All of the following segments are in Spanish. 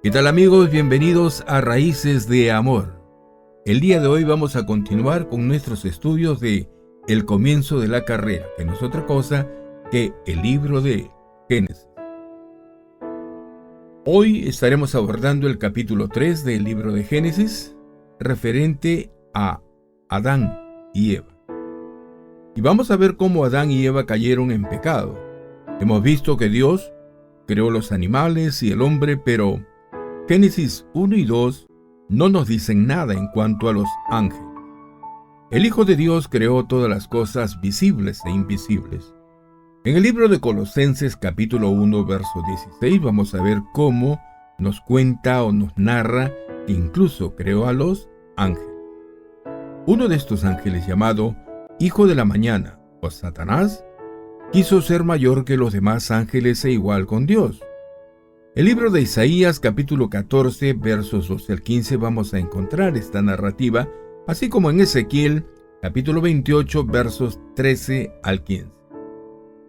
¿Qué tal amigos? Bienvenidos a Raíces de Amor. El día de hoy vamos a continuar con nuestros estudios de El comienzo de la carrera, que no es otra cosa que el libro de Génesis. Hoy estaremos abordando el capítulo 3 del libro de Génesis, referente a Adán y Eva. Y vamos a ver cómo Adán y Eva cayeron en pecado. Hemos visto que Dios creó los animales y el hombre, pero Génesis 1 y 2 no nos dicen nada en cuanto a los ángeles. El Hijo de Dios creó todas las cosas visibles e invisibles. En el libro de Colosenses capítulo 1 verso 16 vamos a ver cómo nos cuenta o nos narra que incluso creó a los ángeles. Uno de estos ángeles, llamado Hijo de la Mañana o Satanás, quiso ser mayor que los demás ángeles e igual con Dios. El libro de Isaías capítulo 14 versos 12 al 15 vamos a encontrar esta narrativa, así como en Ezequiel capítulo 28 versos 13 al 15.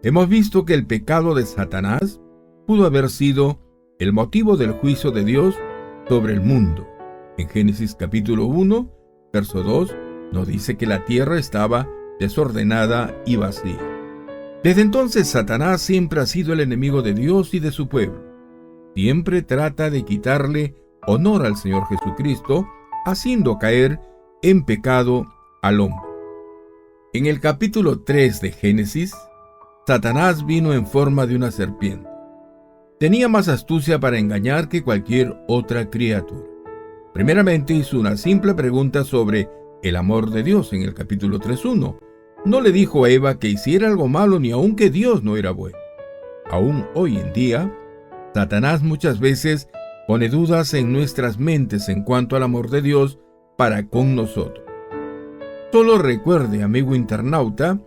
Hemos visto que el pecado de Satanás pudo haber sido el motivo del juicio de Dios sobre el mundo. En Génesis capítulo 1 verso 2 nos dice que la tierra estaba desordenada y vacía. Desde entonces Satanás siempre ha sido el enemigo de Dios y de su pueblo. Siempre trata de quitarle honor al Señor Jesucristo, haciendo caer en pecado al hombre. En el capítulo 3 de Génesis, Satanás vino en forma de una serpiente. Tenía más astucia para engañar que cualquier otra criatura. Primeramente hizo una simple pregunta sobre el amor de Dios en el capítulo 3:1. No le dijo a Eva que hiciera algo malo ni aun que Dios no era bueno. Aún hoy en día, Satanás muchas veces pone dudas en nuestras mentes en cuanto al amor de Dios para con nosotros. Solo recuerde, amigo internauta,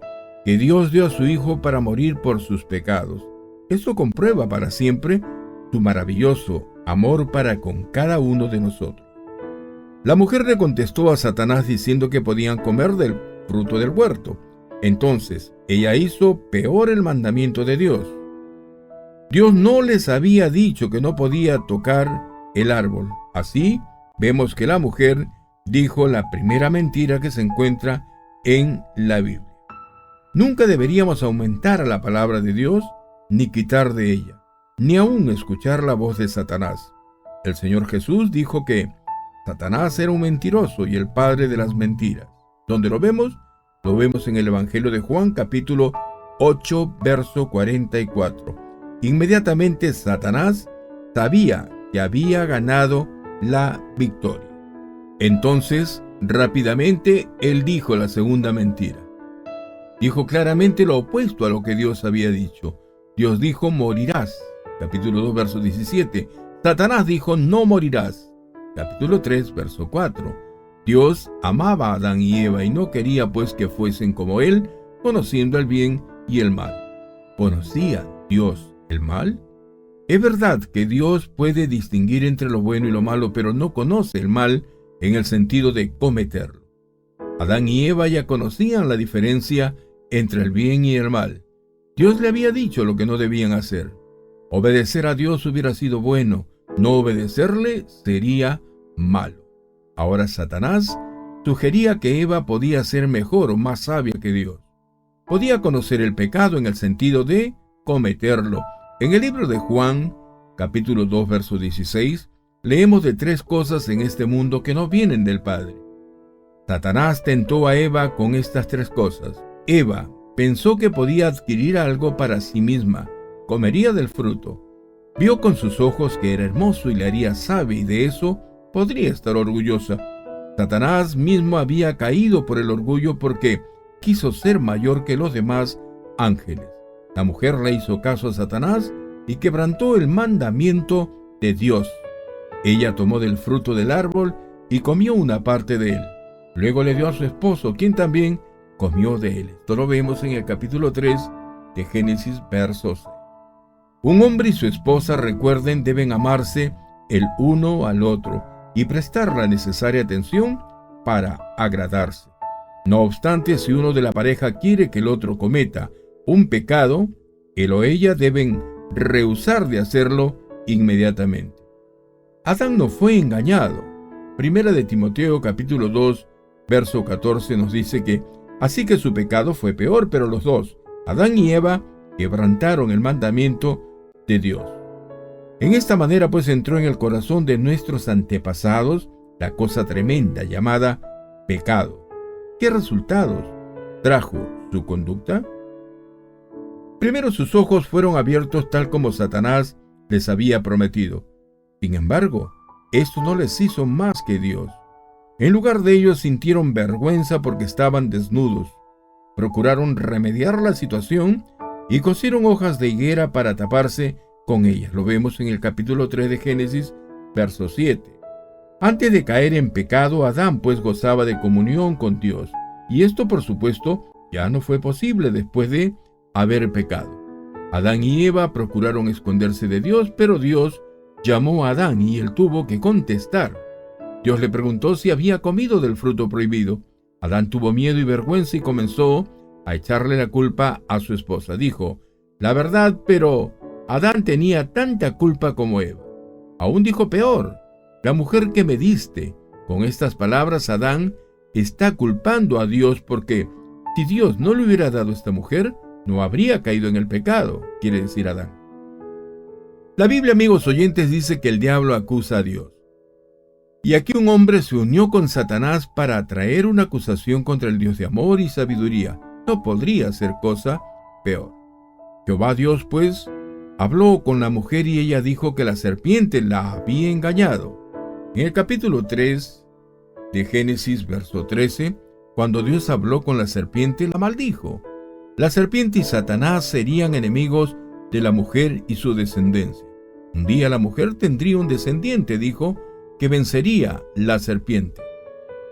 que Dios dio a su Hijo para morir por sus pecados. Esto comprueba para siempre su maravilloso amor para con cada uno de nosotros. La mujer le contestó a Satanás diciendo que podían comer del fruto del huerto. Entonces, ella hizo peor el mandamiento de Dios. Dios no les había dicho que no podía tocar el árbol. Así, vemos que la mujer dijo la primera mentira que se encuentra en la Biblia. Nunca deberíamos aumentar a la palabra de Dios, ni quitar de ella, ni aún escuchar la voz de Satanás. El Señor Jesús dijo que Satanás era un mentiroso y el padre de las mentiras. ¿Dónde lo vemos? Lo vemos en el Evangelio de Juan, capítulo 8, verso 44. Inmediatamente Satanás sabía que había ganado la victoria. Entonces, rápidamente, él dijo la segunda mentira. Dijo claramente lo opuesto a lo que Dios había dicho. Dios dijo, morirás. Capítulo 2, verso 17. Satanás dijo, no morirás. Capítulo 3, verso 4. Dios amaba a Adán y Eva y no quería pues que fuesen como él, conociendo el bien y el mal. ¿Conocía Dios el mal? Es verdad que Dios puede distinguir entre lo bueno y lo malo, pero no conoce el mal en el sentido de cometerlo. Adán y Eva ya conocían la diferencia entre el bien y el mal. Dios le había dicho lo que no debían hacer. Obedecer a Dios hubiera sido bueno, no obedecerle sería malo. Ahora Satanás sugería que Eva podía ser mejor o más sabia que Dios. Podía conocer el pecado en el sentido de cometerlo. En el libro de Juan, capítulo 2, verso 16, leemos de 3 cosas en este mundo que no vienen del Padre. Satanás tentó a Eva con estas 3 cosas. Eva pensó que podía adquirir algo para sí misma, comería del fruto. Vio con sus ojos que era hermoso y le haría sabia y de eso podría estar orgullosa. Satanás mismo había caído por el orgullo porque quiso ser mayor que los demás ángeles. La mujer le hizo caso a Satanás y quebrantó el mandamiento de Dios. Ella tomó del fruto del árbol y comió una parte de él. Luego le dio a su esposo, quien también comió de él. Esto lo vemos en el capítulo 3 de Génesis, verso 6. Un hombre y su esposa, recuerden, deben amarse el uno al otro y prestar la necesaria atención para agradarse. No obstante, si uno de la pareja quiere que el otro cometa un pecado, él o ella deben rehusar de hacerlo inmediatamente. Adán no fue engañado. Primera de Timoteo capítulo 2, verso 14 nos dice que así que su pecado fue peor, pero los dos, Adán y Eva, quebrantaron el mandamiento de Dios. En esta manera pues entró en el corazón de nuestros antepasados la cosa tremenda llamada pecado. ¿Qué resultados trajo su conducta? Primero sus ojos fueron abiertos tal como Satanás les había prometido. Sin embargo, esto no les hizo más que Dios. En lugar de ello sintieron vergüenza porque estaban desnudos. Procuraron remediar la situación y cosieron hojas de higuera para taparse con ellas. Lo vemos en el capítulo 3 de Génesis, verso 7. Antes de caer en pecado, Adán pues gozaba de comunión con Dios. Y esto, por supuesto, ya no fue posible después de haber pecado. Adán y Eva procuraron esconderse de Dios, pero Dios llamó a Adán y él tuvo que contestar. Dios le preguntó si había comido del fruto prohibido. Adán tuvo miedo y vergüenza y comenzó a echarle la culpa a su esposa. Dijo, la verdad, pero Adán tenía tanta culpa como Eva. Aún dijo peor, la mujer que me diste. Con estas palabras, Adán está culpando a Dios porque si Dios no le hubiera dado a esta mujer, no habría caído en el pecado, quiere decir Adán. La Biblia, amigos oyentes, dice que el diablo acusa a Dios. Y aquí un hombre se unió con Satanás para atraer una acusación contra el Dios de amor y sabiduría. No podría ser cosa peor. Jehová Dios, pues, habló con la mujer y ella dijo que la serpiente la había engañado. En el capítulo 3 de Génesis, verso 13, cuando Dios habló con la serpiente, la maldijo. La serpiente y Satanás serían enemigos de la mujer y su descendencia. Un día la mujer tendría un descendiente, dijo, que vencería la serpiente.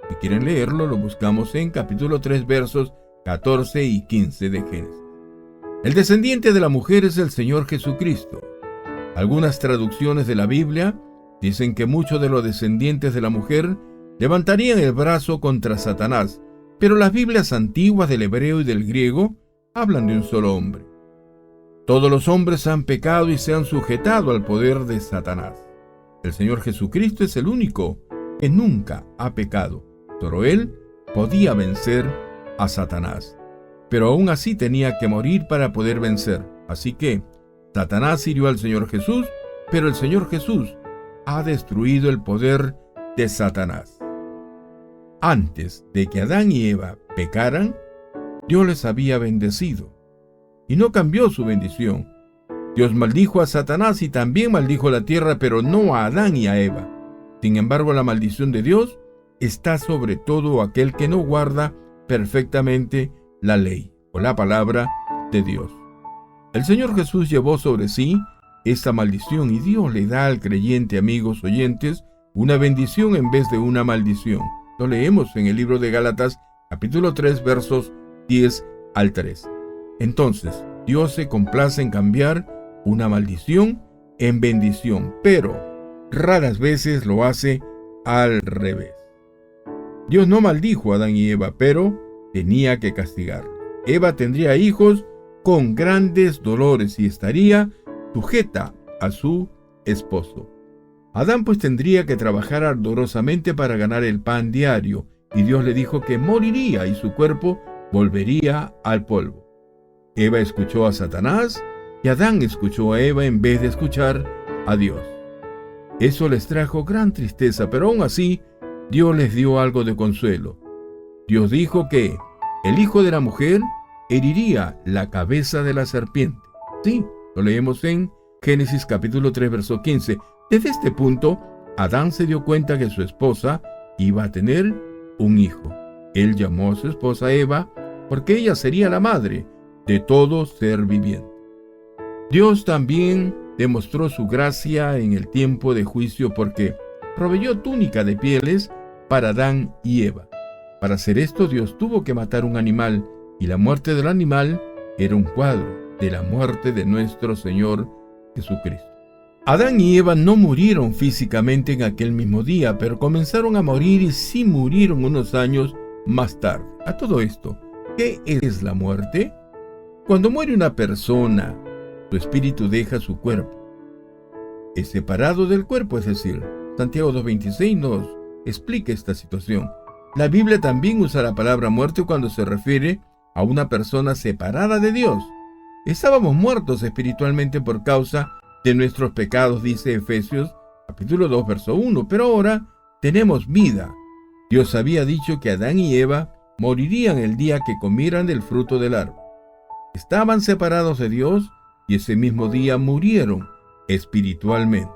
Si quieren leerlo, lo buscamos en capítulo 3, versos 14 y 15 de Génesis. El descendiente de la mujer es el Señor Jesucristo. Algunas traducciones de la Biblia dicen que muchos de los descendientes de la mujer levantarían el brazo contra Satanás, pero las Biblias antiguas del hebreo y del griego hablan de un solo hombre. Todos los hombres han pecado y se han sujetado al poder de Satanás. El Señor Jesucristo es el único que nunca ha pecado, pero Él podía vencer a Satanás. Pero aún así tenía que morir para poder vencer. Así que Satanás hirió al Señor Jesús, pero el Señor Jesús ha destruido el poder de Satanás. Antes de que Adán y Eva pecaran, Dios les había bendecido. Y no cambió su bendición. Dios maldijo a Satanás y también maldijo la tierra, pero no a Adán y a Eva. Sin embargo, la maldición de Dios está sobre todo aquel que no guarda perfectamente la ley o la palabra de Dios. El Señor Jesús llevó sobre sí esta maldición y Dios le da al creyente, amigos oyentes, una bendición en vez de una maldición. Lo leemos en el libro de Gálatas, capítulo 3, versos 10 al 13. Entonces, Dios se complace en cambiar una maldición en bendición, pero raras veces lo hace al revés. Dios no maldijo a Adán y Eva, pero tenía que castigarlos. Eva tendría hijos con grandes dolores y estaría sujeta a su esposo. Adán pues tendría que trabajar ardorosamente para ganar el pan diario, y Dios le dijo que moriría y su cuerpo volvería al polvo. Eva escuchó a Satanás y Adán escuchó a Eva en vez de escuchar a Dios. Eso les trajo gran tristeza, pero aún así Dios les dio algo de consuelo. Dios dijo que el hijo de la mujer heriría la cabeza de la serpiente. Sí, lo leemos en Génesis capítulo 3, verso 15. Desde este punto, Adán se dio cuenta que su esposa iba a tener un hijo. Él llamó a su esposa Eva porque ella sería la madre de todo ser viviente. Dios también demostró su gracia en el tiempo de juicio porque proveyó túnica de pieles para Adán y Eva. Para hacer esto, Dios tuvo que matar un animal, y la muerte del animal era un cuadro de la muerte de nuestro Señor Jesucristo. Adán y Eva no murieron físicamente en aquel mismo día, pero comenzaron a morir y sí murieron unos años más tarde. A todo esto, ¿qué es la muerte? Cuando muere una persona, su espíritu deja su cuerpo. Es separado del cuerpo, es decir, Santiago 2:26 nos explica esta situación. La Biblia también usa la palabra muerte cuando se refiere a una persona separada de Dios. Estábamos muertos espiritualmente por causa de nuestros pecados, dice Efesios capítulo 2, verso 1, pero ahora tenemos vida. Dios había dicho que Adán y Eva morirían el día que comieran del fruto del árbol. Estaban separados de Dios y ese mismo día murieron espiritualmente.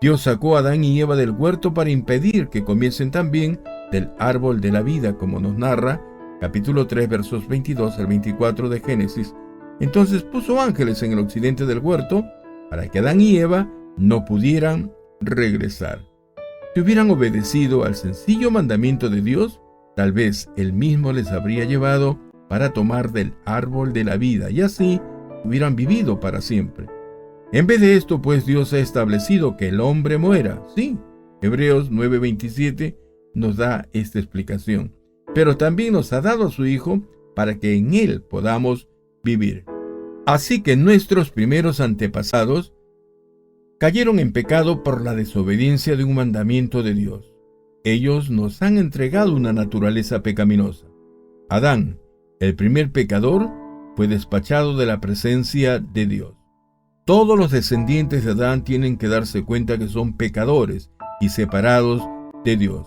Dios sacó a Adán y Eva del huerto para impedir que comiesen también del árbol de la vida, como nos narra capítulo 3, versos 22 al 24 de Génesis. Entonces puso ángeles en el occidente del huerto para que Adán y Eva no pudieran regresar. Si hubieran obedecido al sencillo mandamiento de Dios, tal vez Él mismo les habría llevado para tomar del árbol de la vida y así hubieran vivido para siempre. En vez de esto, pues Dios ha establecido que el hombre muera. Sí, Hebreos 9:27 nos da esta explicación. Pero también nos ha dado a su Hijo para que en Él podamos vivir. Así que nuestros primeros antepasados cayeron en pecado por la desobediencia de un mandamiento de Dios. Ellos nos han entregado una naturaleza pecaminosa. Adán, el primer pecador, fue despachado de la presencia de Dios. Todos los descendientes de Adán tienen que darse cuenta que son pecadores y separados de Dios.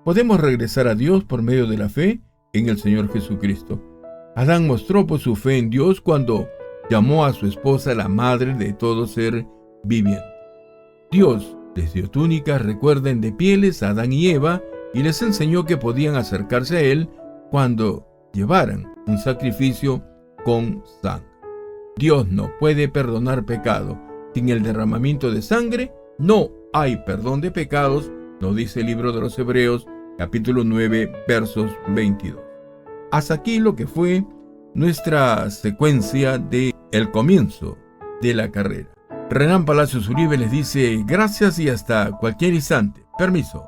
Podemos regresar a Dios por medio de la fe en el Señor Jesucristo. Adán mostró por su fe en Dios cuando llamó a su esposa la madre de todo ser viviente. Dios les dio túnicas, recuerden, de pieles a Adán y Eva y les enseñó que podían acercarse a Él cuando llevaran un sacrificio con sangre. Dios no puede perdonar pecado. Sin el derramamiento de sangre no hay perdón de pecados, nos dice el libro de los Hebreos, capítulo 9, versos 22. Hasta aquí lo que fue nuestra secuencia de el comienzo de la carrera. Renán Palacios Uribe les dice gracias y hasta cualquier instante. Permiso.